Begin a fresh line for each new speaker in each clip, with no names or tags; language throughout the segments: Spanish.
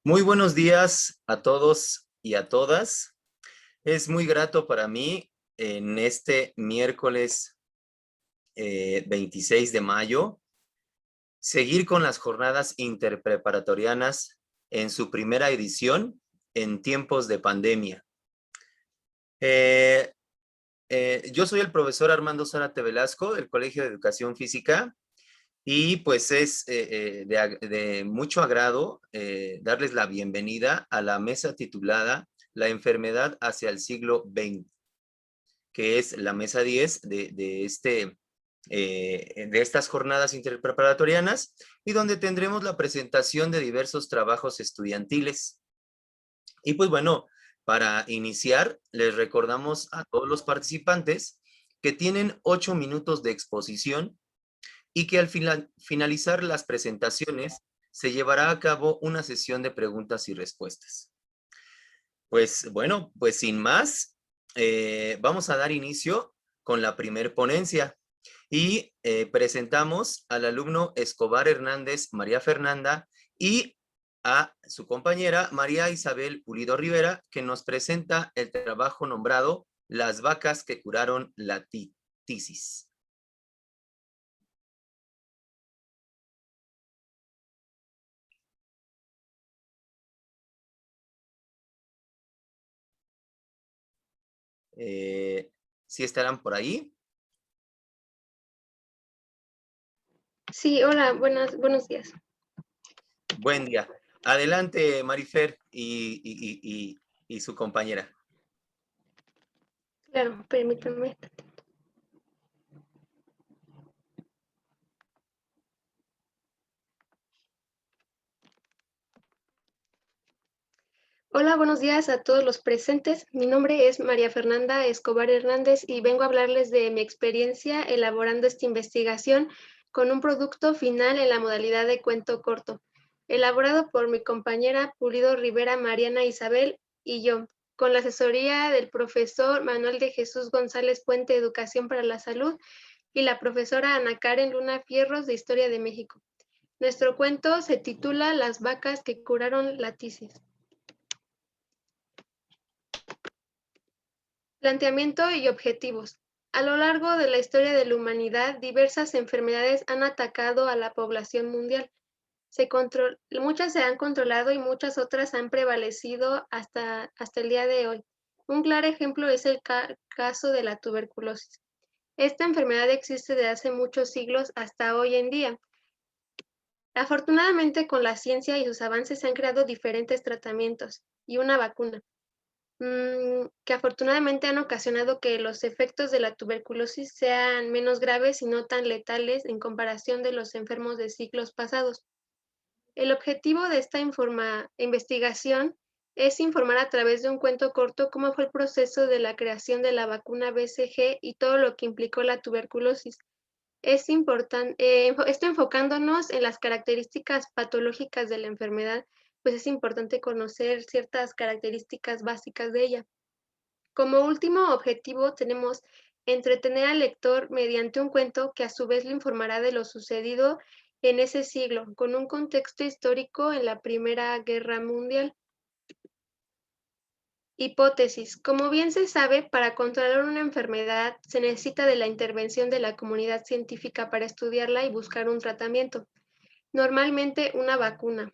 Muy buenos días a todos y a todas. Es muy grato para mí en este miércoles 26 de mayo seguir con las jornadas interpreparatorianas en su primera edición en tiempos de pandemia. Yo soy el profesor Armando Zárate Velasco del Colegio de Educación Física. Y pues es de mucho agrado darles la bienvenida a la mesa titulada La enfermedad hacia el siglo XX, que es la mesa 10 de estas jornadas interpreparatorianas y donde tendremos la presentación de diversos trabajos estudiantiles. Y pues bueno, para iniciar, les recordamos a todos los participantes que tienen 8 minutos de exposición y que al finalizar las presentaciones se llevará a cabo una sesión de preguntas y respuestas. Pues bueno, pues sin más, vamos a dar inicio con la primer ponencia y presentamos al alumno Escobar Hernández María Fernanda y a su compañera María Isabel Pulido Rivera, que nos presenta el trabajo nombrado Las vacas que curaron la tisis. ¿Sí estarán por ahí?
Sí, hola, buenos días.
Buen día. Adelante, Marifer y su compañera.
Claro, permítame. Hola, buenos días a todos los presentes. Mi nombre es María Fernanda Escobar Hernández y vengo a hablarles de mi experiencia elaborando esta investigación con un producto final en la modalidad de cuento corto, elaborado por mi compañera Pulido Rivera Mariana Isabel y yo, con la asesoría del profesor Manuel de Jesús González Puente de Educación para la Salud y la profesora Ana Karen Luna Fierros de Historia de México. Nuestro cuento se titula Las vacas que curaron la tisis. Planteamiento y objetivos. A lo largo de la historia de la humanidad, diversas enfermedades han atacado a la población mundial. Muchas se han controlado y muchas otras han prevalecido hasta el día de hoy. Un claro ejemplo es el caso de la tuberculosis. Esta enfermedad existe desde hace muchos siglos hasta hoy en día. Afortunadamente, con la ciencia y sus avances se han creado diferentes tratamientos y una vacuna que afortunadamente han ocasionado que los efectos de la tuberculosis sean menos graves y no tan letales en comparación de los enfermos de siglos pasados. El objetivo de esta investigación es informar a través de un cuento corto cómo fue el proceso de la creación de la vacuna BCG y todo lo que implicó la tuberculosis. Es importante, esto enfocándonos en las características patológicas de la enfermedad, pues es importante conocer ciertas características básicas de ella. Como último objetivo tenemos entretener al lector mediante un cuento que a su vez le informará de lo sucedido en ese siglo, con un contexto histórico en la Primera Guerra Mundial. Hipótesis. Como bien se sabe, para controlar una enfermedad se necesita de la intervención de la comunidad científica para estudiarla y buscar un tratamiento, normalmente una vacuna.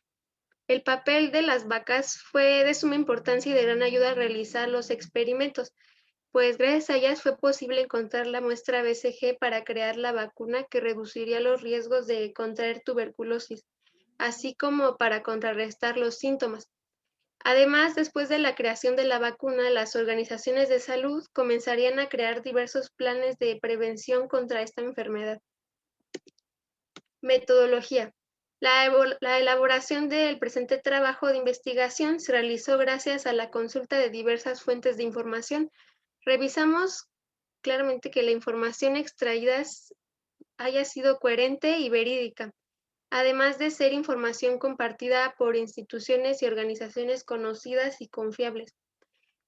El papel de las vacas fue de suma importancia y de gran ayuda al realizar los experimentos, pues gracias a ellas fue posible encontrar la muestra BCG para crear la vacuna que reduciría los riesgos de contraer tuberculosis, así como para contrarrestar los síntomas. Además, después de la creación de la vacuna, las organizaciones de salud comenzarían a crear diversos planes de prevención contra esta enfermedad. Metodología. La elaboración del presente trabajo de investigación se realizó gracias a la consulta de diversas fuentes de información. Revisamos claramente que la información extraída haya sido coherente y verídica, además de ser información compartida por instituciones y organizaciones conocidas y confiables.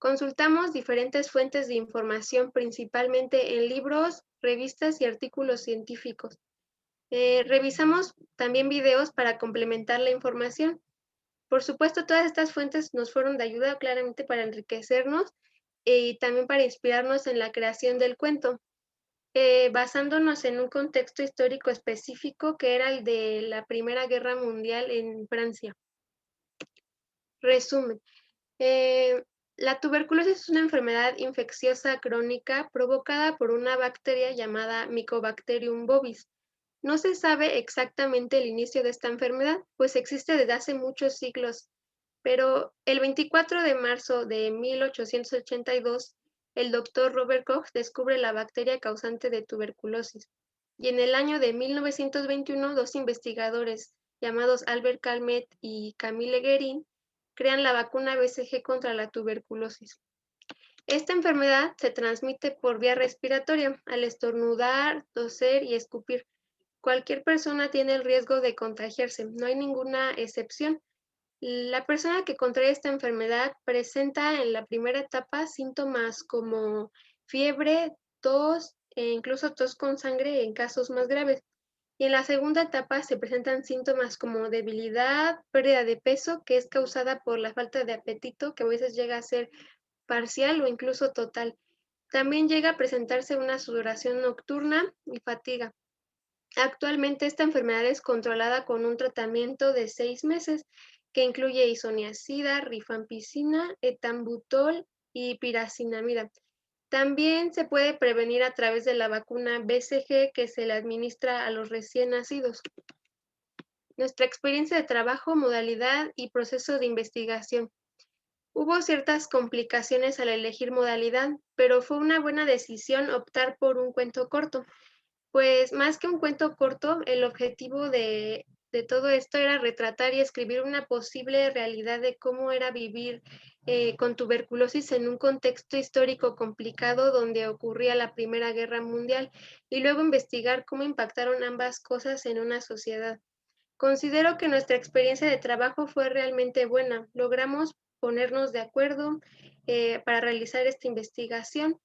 Consultamos diferentes fuentes de información, principalmente en libros, revistas y artículos científicos. Revisamos también videos para complementar la información. Por supuesto, todas estas fuentes nos fueron de ayuda claramente para enriquecernos y también para inspirarnos en la creación del cuento, basándonos en un contexto histórico específico que era el de la Primera Guerra Mundial en Francia. Resumen. La tuberculosis es una enfermedad infecciosa crónica provocada por una bacteria llamada Mycobacterium bovis. No se sabe exactamente el inicio de esta enfermedad, pues existe desde hace muchos siglos, pero el 24 de marzo de 1882, el doctor Robert Koch descubre la bacteria causante de tuberculosis. Y en el año de 1921, dos investigadores llamados Albert Calmet y Camille Guerin crean la vacuna BCG contra la tuberculosis. Esta enfermedad se transmite por vía respiratoria, al estornudar, toser y escupir. Cualquier persona tiene el riesgo de contagiarse, no hay ninguna excepción. La persona que contrae esta enfermedad presenta en la primera etapa síntomas como fiebre, tos e incluso tos con sangre en casos más graves. Y en la segunda etapa se presentan síntomas como debilidad, pérdida de peso, que es causada por la falta de apetito, que a veces llega a ser parcial o incluso total. También llega a presentarse una sudoración nocturna y fatiga. Actualmente esta enfermedad es controlada con un tratamiento de 6 meses que incluye isoniazida, rifampicina, etambutol y piracinamida. También se puede prevenir a través de la vacuna BCG que se le administra a los recién nacidos. nuestra experiencia de trabajo, modalidad y proceso de investigación. Hubo ciertas complicaciones al elegir modalidad, pero fue una buena decisión optar por un cuento corto, pues más que un cuento corto, el objetivo de todo esto era retratar y escribir una posible realidad de cómo era vivir con tuberculosis en un contexto histórico complicado donde ocurría la Primera Guerra Mundial y luego investigar cómo impactaron ambas cosas en una sociedad. Considero que nuestra experiencia de trabajo fue realmente buena. Logramos ponernos de acuerdo para realizar esta investigación.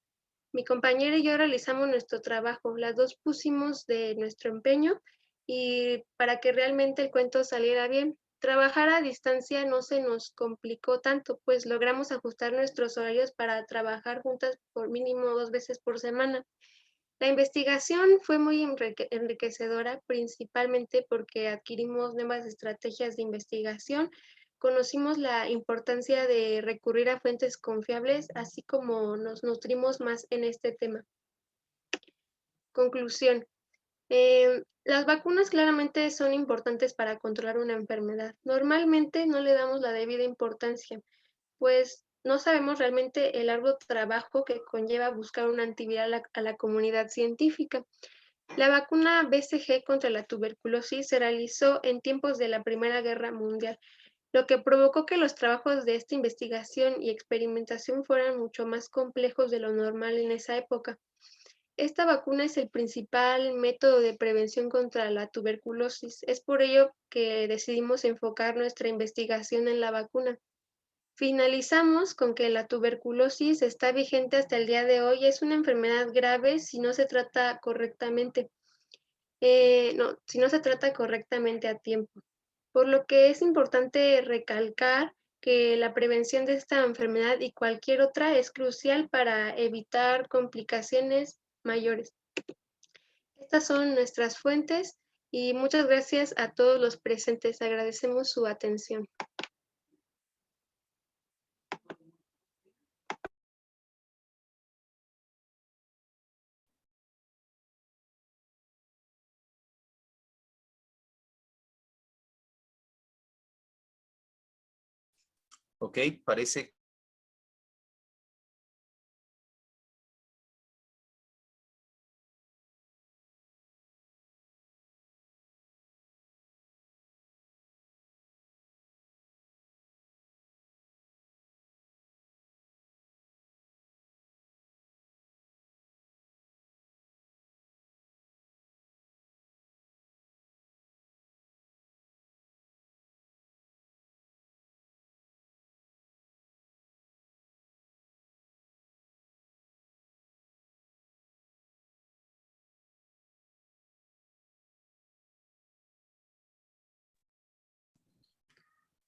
Mi compañera y yo realizamos nuestro trabajo, las dos pusimos de nuestro empeño y para que realmente el cuento saliera bien. Trabajar a distancia no se nos complicó tanto, pues logramos ajustar nuestros horarios para trabajar juntas por mínimo 2 veces por semana. La investigación fue muy enriquecedora, principalmente porque adquirimos nuevas estrategias de investigación, conocimos la importancia de recurrir a fuentes confiables, así como nos nutrimos más en este tema. Conclusión. Las vacunas claramente son importantes para controlar una enfermedad. Normalmente no le damos la debida importancia, pues no sabemos realmente el largo trabajo que conlleva buscar un antiviral a la comunidad científica. La vacuna BCG contra la tuberculosis se realizó en tiempos de la Primera Guerra Mundial, lo que provocó que los trabajos de esta investigación y experimentación fueran mucho más complejos de lo normal en esa época. Esta vacuna es el principal método de prevención contra la tuberculosis. Es por ello que decidimos enfocar nuestra investigación en la vacuna. Finalizamos con que la tuberculosis está vigente hasta el día de hoy. Es una enfermedad grave si no se trata correctamente. Si no se trata correctamente a tiempo. Por lo que es importante recalcar que la prevención de esta enfermedad y cualquier otra es crucial para evitar complicaciones mayores. Estas son nuestras fuentes y muchas gracias a todos los presentes. Agradecemos su atención.
Ok, parece.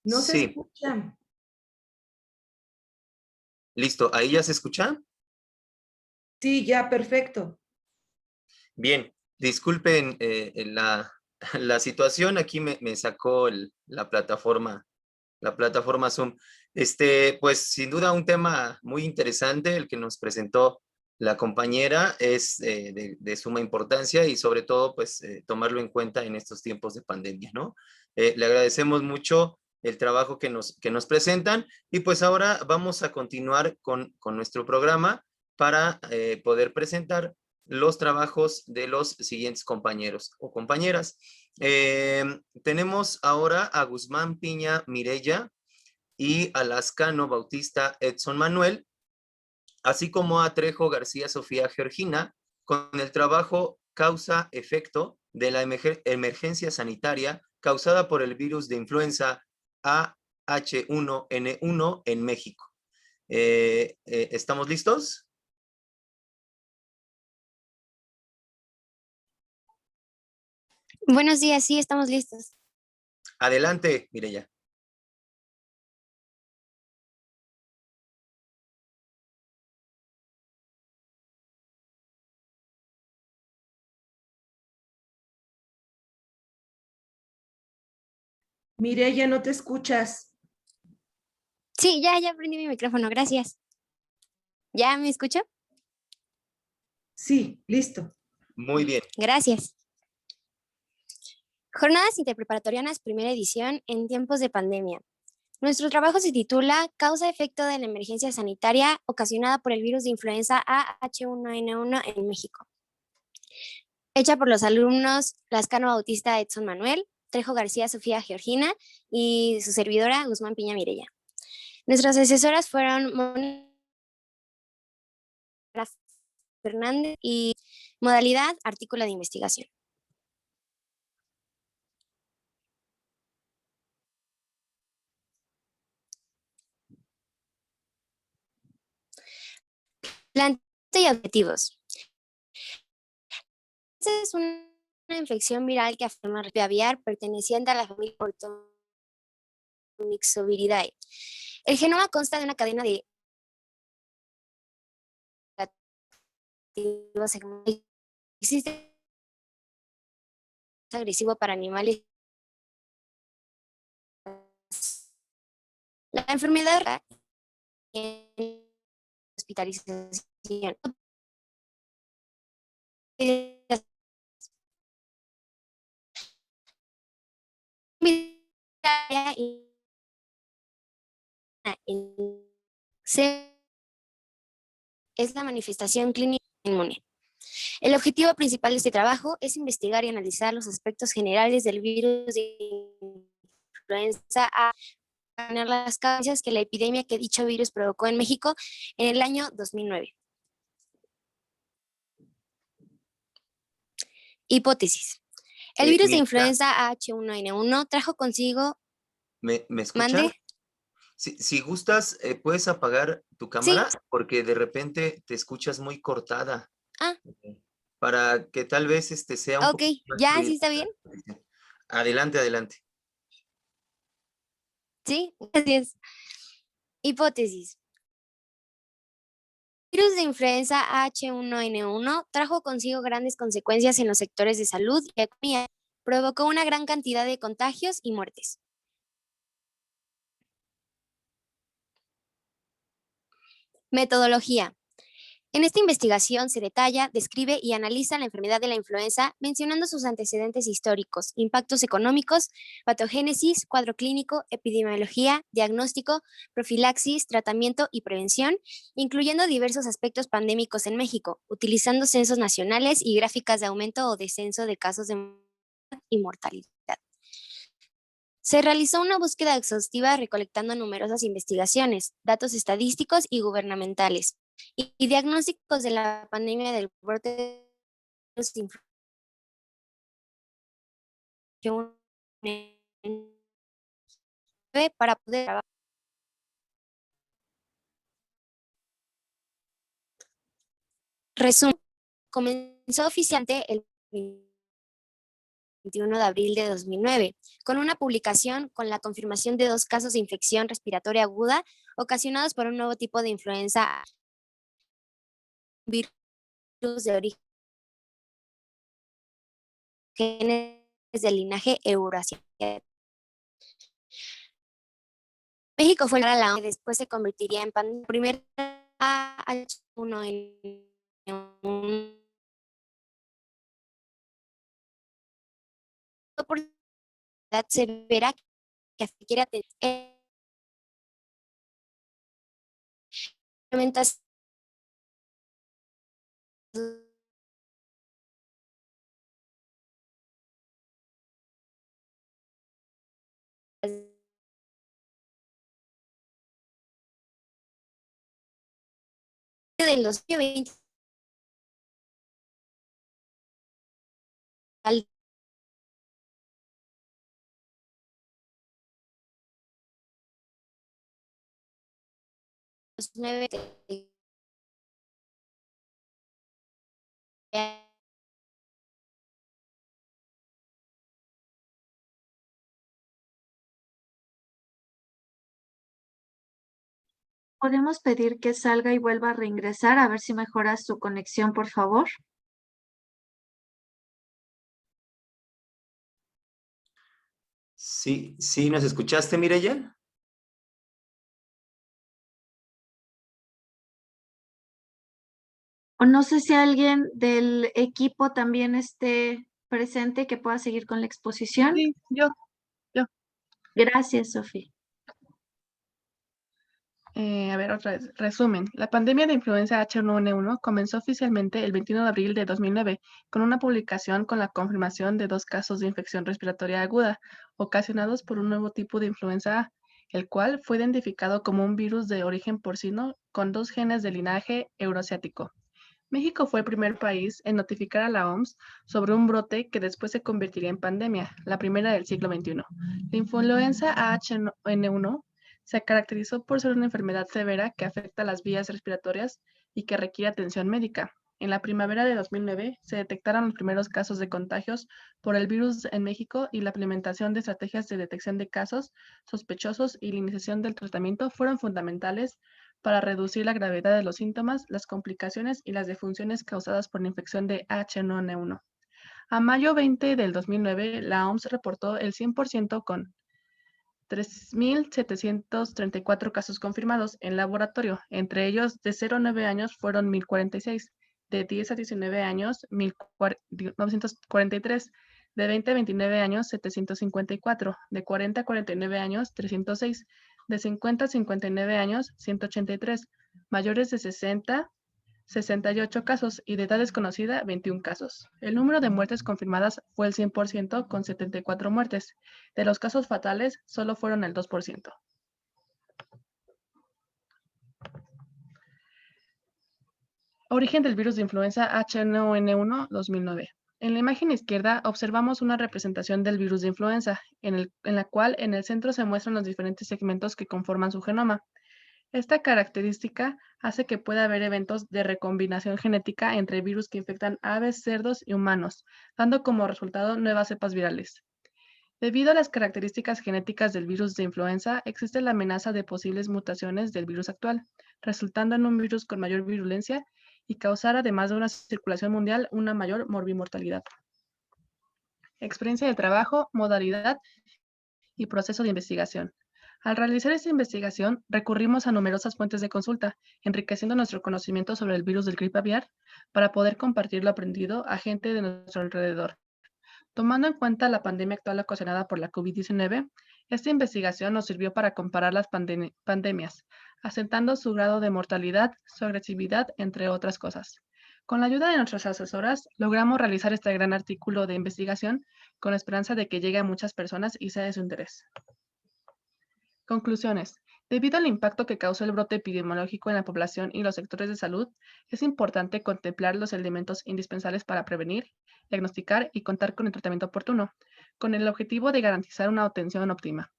No se
Sí,
escucha.
listo. ¿Ahí ya se escucha?
Sí, ya, perfecto.
Bien, disculpen la situación. Aquí me sacó la plataforma Zoom. Pues sin duda un tema muy interesante el que nos presentó la compañera, es de suma importancia y sobre todo pues tomarlo en cuenta en estos tiempos de pandemia, ¿no? Le agradecemos mucho el trabajo que nos presentan y pues ahora vamos a continuar con nuestro programa para poder presentar los trabajos de los siguientes compañeros o compañeras. Tenemos ahora a Guzmán Piña Mirella y a Lascano Bautista Edson Manuel, así como a Trejo García Sofía Georgina, con el trabajo Causa-Efecto de la emergencia sanitaria causada por el virus de influenza AH1N1 en México. ¿Estamos listos?
Buenos días, sí, estamos listos.
Adelante, Mireya.
Mireya, no te escuchas.
Sí, ya prendí mi micrófono, gracias. ¿Ya me escucho?
Sí, listo.
Muy bien.
Gracias. Jornadas Interpreparatorianas, primera edición, en tiempos de pandemia. Nuestro trabajo se titula Causa-efecto de la emergencia sanitaria ocasionada por el virus de influenza AH1N1 en México. Hecha por los alumnos Lascano Bautista Edson Manuel, Trejo García Sofía Georgina y su servidora Guzmán Piña Mireya. Nuestras asesoras fueron Mónica Fernández y modalidad artículo de investigación. Planteamiento y objetivos. Esta es una infección viral que afecta a aviar perteneciente a la familia Orthomyxoviridae. El genoma consta de una cadena de segmentos. Existe agresivo para animales. La enfermedad en hospitalización. Es la manifestación clínica inmune. El objetivo principal de este trabajo es investigar y analizar los aspectos generales del virus de influenza A, las causas que la epidemia que dicho virus provocó en México en el año 2009. Hipótesis. El virus de influenza H1N1 trajo consigo...
¿Me escuchas?
¿Mande?
Si gustas, puedes apagar tu cámara
Sí.
porque de repente te escuchas muy cortada.
Ah.
Para que tal vez sea un
Ok, ¿ya sí está bien?
Adelante, adelante.
Sí, gracias. Hipótesis. El virus de influenza H1N1 trajo consigo grandes consecuencias en los sectores de salud y economía. Provocó una gran cantidad de contagios y muertes. Metodología. En esta investigación se detalla, describe y analiza la enfermedad de la influenza, mencionando sus antecedentes históricos, impactos económicos, patogénesis, cuadro clínico, epidemiología, diagnóstico, profilaxis, tratamiento y prevención, incluyendo diversos aspectos pandémicos en México, utilizando censos nacionales y gráficas de aumento o descenso de casos de mortalidad. Se realizó una búsqueda exhaustiva recolectando numerosas investigaciones, datos estadísticos y gubernamentales, y diagnósticos de la pandemia del brote de para poder trabajar. Resumen, comenzó oficialmente el 21 de abril de 2009, con una publicación con la confirmación de 2 casos de infección respiratoria aguda ocasionados por un nuevo tipo de influenza, virus de origen del linaje euroasiático. México fue la ONU, que después se convertiría en pandemia. Primer H1N1 por edad severa que requiere atención. Del 2020 al 2009
¿Podemos pedir que salga y vuelva a reingresar a ver si mejora su conexión, por favor?
Sí, sí, ¿nos escuchaste, Mireya?
O no sé si alguien del equipo también esté presente que pueda seguir con la exposición?
Sí, yo.
Gracias, Sofía.
A ver, otra vez. Resumen. La pandemia de influenza H1N1 comenzó oficialmente el 21 de abril de 2009 con una publicación con la confirmación de 2 casos de infección respiratoria aguda ocasionados por un nuevo tipo de influenza A, el cual fue identificado como un virus de origen porcino con 2 genes de linaje euroasiático. México fue el primer país en notificar a la OMS sobre un brote que después se convertiría en pandemia, la primera del siglo XXI. La influenza H1N1 se caracterizó por ser una enfermedad severa que afecta las vías respiratorias y que requiere atención médica. En la primavera de 2009 se detectaron los primeros casos de contagios por el virus en México y la implementación de estrategias de detección de casos sospechosos y la iniciación del tratamiento fueron fundamentales para reducir la gravedad de los síntomas, las complicaciones y las defunciones causadas por la infección de H1N1. A mayo 20 del 2009, la OMS reportó el 100% con 3.734 casos confirmados en laboratorio. Entre ellos, de 0 a 9 años fueron 1.046, de 10 a 19 años 1.943, de 20 a 29 años 754, de 40 a 49 años 306, de 50 a 59 años 183, mayores de 60 68 casos y de edad desconocida 21 casos. El número de muertes confirmadas fue el 100% con 74 muertes. De los casos fatales, solo fueron el 2%. Origen del virus de influenza H1N1 2009. En la imagen izquierda observamos una representación del virus de influenza, en la cual en el centro se muestran los diferentes segmentos que conforman su genoma. Esta característica hace que pueda haber eventos de recombinación genética entre virus que infectan aves, cerdos y humanos, dando como resultado nuevas cepas virales. Debido a las características genéticas del virus de influenza, existe la amenaza de posibles mutaciones del virus actual, resultando en un virus con mayor virulencia y causar, además de una circulación mundial, una mayor morbimortalidad. Experiencia de trabajo, modalidad y proceso de investigación. Al realizar esta investigación, recurrimos a numerosas fuentes de consulta, enriqueciendo nuestro conocimiento sobre el virus del gripe aviar para poder compartir lo aprendido a gente de nuestro alrededor. Tomando en cuenta la pandemia actual ocasionada por la COVID-19, esta investigación nos sirvió para comparar las pandemias, asentando su grado de mortalidad, su agresividad, entre otras cosas. Con la ayuda de nuestras asesoras, logramos realizar este gran artículo de investigación con la esperanza de que llegue a muchas personas y sea de su interés. Conclusiones. Debido al impacto que causó el brote epidemiológico en la población y los sectores de salud, es importante contemplar los elementos indispensables para prevenir, diagnosticar y contar con el tratamiento oportuno, con el objetivo de garantizar una atención óptima.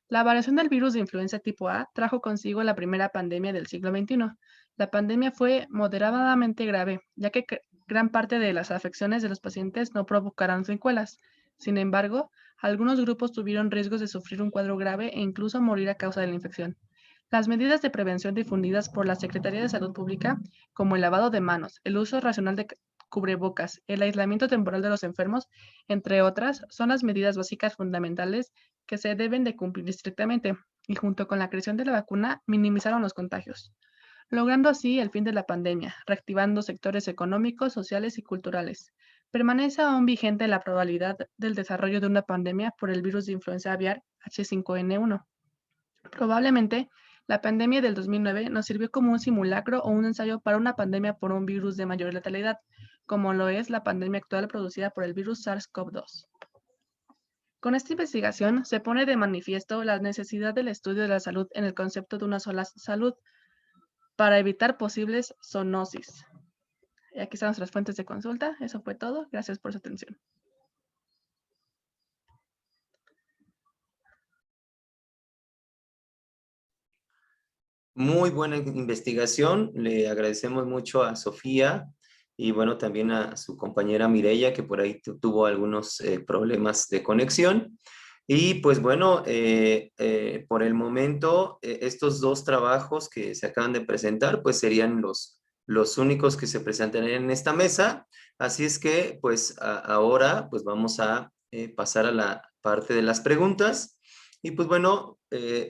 La variación del virus de influenza tipo A trajo consigo la primera pandemia del siglo XXI. La pandemia fue moderadamente grave, ya que gran parte de las afecciones de los pacientes no provocaron secuelas. Sin embargo, algunos grupos tuvieron riesgos de sufrir un cuadro grave e incluso morir a causa de la infección. Las medidas de prevención difundidas por la Secretaría de Salud Pública, como el lavado de manos, el uso racional de cubrebocas, el aislamiento temporal de los enfermos, entre otras, son las medidas básicas fundamentales que se deben de cumplir estrictamente, y junto con la creación de la vacuna, minimizaron los contagios, logrando así el fin de la pandemia, reactivando sectores económicos, sociales y culturales. Permanece aún vigente la probabilidad del desarrollo de una pandemia por el virus de influenza aviar H5N1. Probablemente, la pandemia del 2009 nos sirvió como un simulacro o un ensayo para una pandemia por un virus de mayor letalidad, como lo es la pandemia actual producida por el virus SARS-CoV-2. Con esta investigación se pone de manifiesto la necesidad del estudio de la salud en el concepto de una sola salud para evitar posibles zoonosis. Y aquí están nuestras fuentes de consulta. Eso fue todo. Gracias por su atención.
Muy buena investigación. Le agradecemos mucho a Sofía y bueno, también a su compañera Mireya, que por ahí tuvo algunos problemas de conexión. Y pues bueno, por el momento, estos dos trabajos que se acaban de presentar, pues serían los únicos que se presentarían en esta mesa. Así es que, pues ahora, pues vamos a pasar a la parte de las preguntas. Y pues bueno,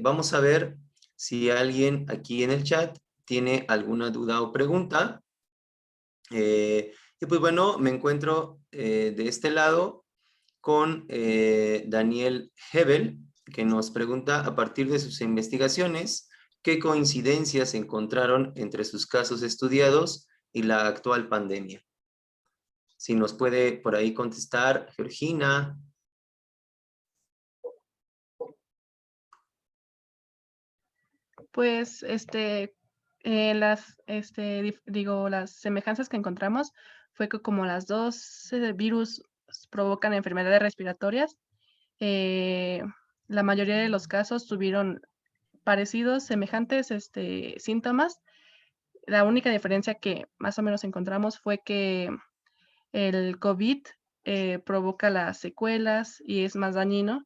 vamos a ver si alguien aquí en el chat tiene alguna duda o pregunta. Y Y pues bueno, me encuentro de este lado con Daniel Hebel, que nos pregunta, a partir de sus investigaciones, ¿qué coincidencias encontraron entre sus casos estudiados y la actual pandemia? Si nos puede por ahí contestar, Georgina.
Pues las las semejanzas que encontramos fue que como las dos virus provocan enfermedades respiratorias, la mayoría de los casos tuvieron parecidos, semejantes síntomas. La única diferencia que más o menos encontramos fue que el COVID provoca las secuelas y es más dañino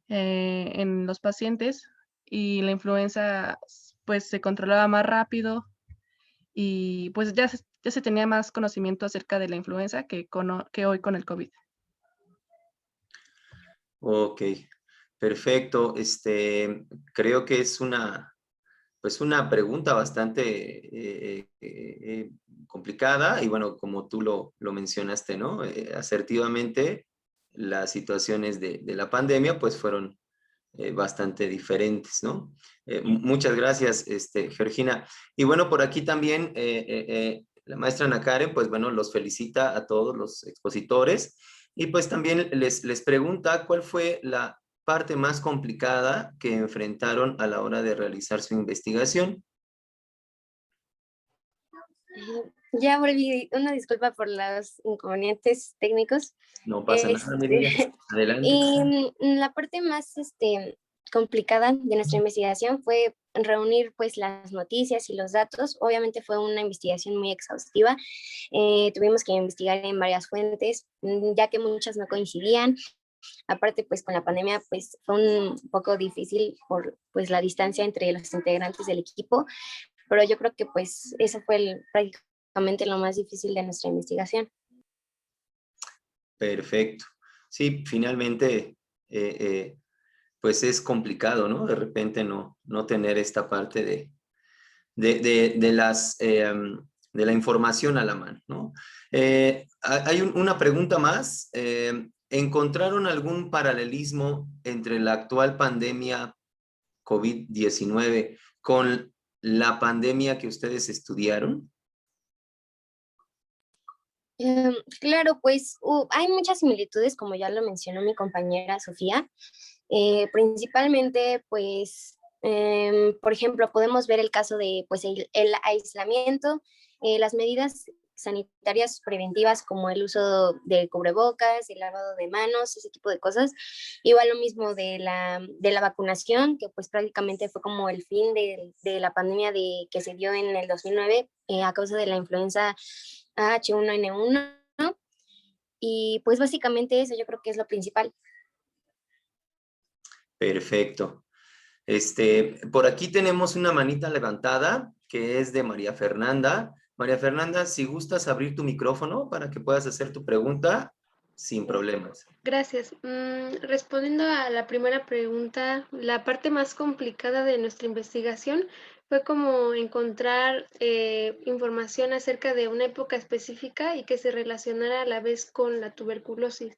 en los pacientes, y la influenza pues se controlaba más rápido y pues ya se tenía más conocimiento acerca de la influenza que hoy con el COVID.
Ok, perfecto. Creo que es pues una pregunta bastante complicada y bueno, como tú lo mencionaste, ¿no? Asertivamente, las situaciones de la pandemia pues fueron bastante diferentes, ¿no? Muchas gracias, Georgina. Y bueno, por aquí también la maestra Ana Karen, pues bueno, los felicita a todos los expositores y pues también les pregunta cuál fue la parte más complicada que enfrentaron a la hora de realizar su investigación.
Ya volví, una disculpa por los inconvenientes técnicos.
No pasa nada, mi vida. Adelante.
Y la parte más complicada de nuestra investigación fue reunir pues las noticias y los datos. Obviamente fue una investigación muy exhaustiva. Tuvimos que investigar en varias fuentes, ya que muchas no coincidían. Aparte, pues con la pandemia, pues fue un poco difícil por pues la distancia entre los integrantes del equipo, pero yo creo que pues eso fue prácticamente lo más difícil de nuestra investigación.
Perfecto. Sí, finalmente, pues es complicado, ¿no? De repente no tener esta parte de la información a la mano, ¿no? Hay una pregunta más. ¿Encontraron algún paralelismo entre la actual pandemia COVID-19 con la pandemia que ustedes estudiaron?
Claro, pues hay muchas similitudes, como ya lo mencionó mi compañera Sofía. Principalmente, pues, por ejemplo, podemos ver el caso de pues, el aislamiento, las medidas sanitarias preventivas como el uso de cubrebocas, el lavado de manos, ese tipo de cosas. Igual lo mismo de la vacunación, que pues prácticamente fue como el fin de la pandemia que se dio en el 2009 a causa de la influenza H1N1. Y pues básicamente eso yo creo que es lo principal.
Perfecto. Por aquí tenemos una manita levantada que es de María Fernanda. María Fernanda, si gustas abrir tu micrófono para que puedas hacer tu pregunta sin problemas.
Gracias. Respondiendo a la primera pregunta, la parte más complicada de nuestra investigación fue como encontrar información acerca de una época específica y que se relacionara a la vez con la tuberculosis.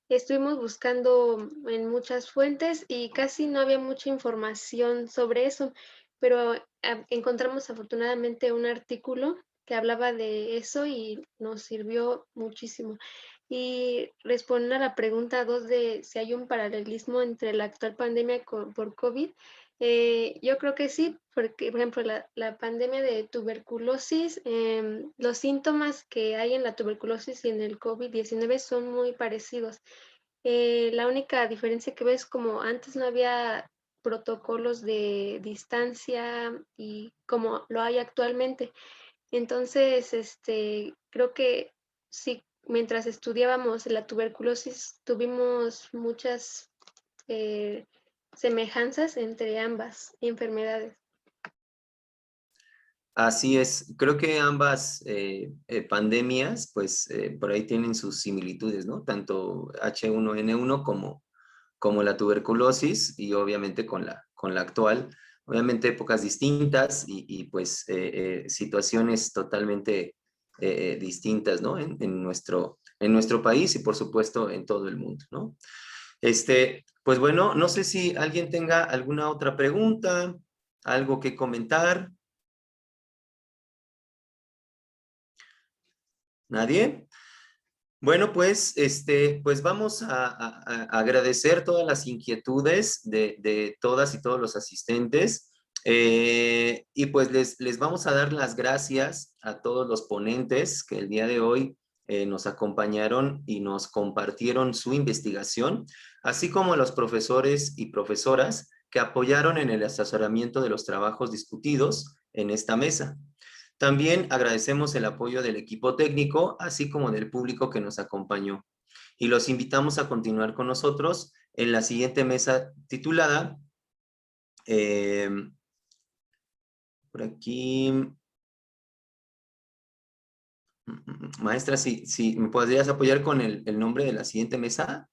Estuvimos buscando en muchas fuentes y casi no había mucha información sobre eso, pero encontramos afortunadamente un artículo que hablaba de eso y nos sirvió muchísimo. Y respondiendo a la pregunta 2 de si hay un paralelismo entre la actual pandemia por COVID, yo creo que sí, porque, por ejemplo, la pandemia de tuberculosis, los síntomas que hay en la tuberculosis y en el COVID-19 son muy parecidos. La única diferencia que veo es como antes no había protocolos de distancia y como lo hay actualmente. Entonces, creo que sí, mientras estudiábamos la tuberculosis, tuvimos muchas semejanzas entre ambas enfermedades.
Así es, creo que ambas pandemias, pues por ahí tienen sus similitudes, ¿no? Tanto H1N1 como la tuberculosis y obviamente con la actual. Obviamente épocas distintas y pues situaciones totalmente distintas, ¿no? En nuestro país y por supuesto en todo el mundo, ¿no? Pues bueno, no sé si alguien tenga alguna otra pregunta, algo que comentar. ¿Nadie? Bueno, pues, pues vamos a agradecer todas las inquietudes de todas y todos los asistentes. Y pues les vamos a dar las gracias a todos los ponentes que el día de hoy nos acompañaron y nos compartieron su investigación, así como a los profesores y profesoras que apoyaron en el asesoramiento de los trabajos discutidos en esta mesa. También agradecemos el apoyo del equipo técnico, así como del público que nos acompañó. Y los invitamos a continuar con nosotros en la siguiente mesa titulada, por aquí, maestra, si me podrías apoyar con el nombre de la siguiente mesa.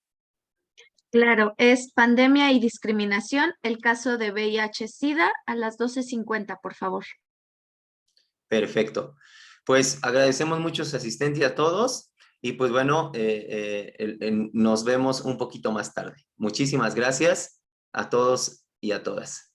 Claro, es pandemia y discriminación, el caso de VIH-Sida a las 12:50, por favor.
Perfecto. Pues agradecemos mucho su asistencia a todos y pues bueno, nos vemos un poquito más tarde. Muchísimas gracias a todos y a todas.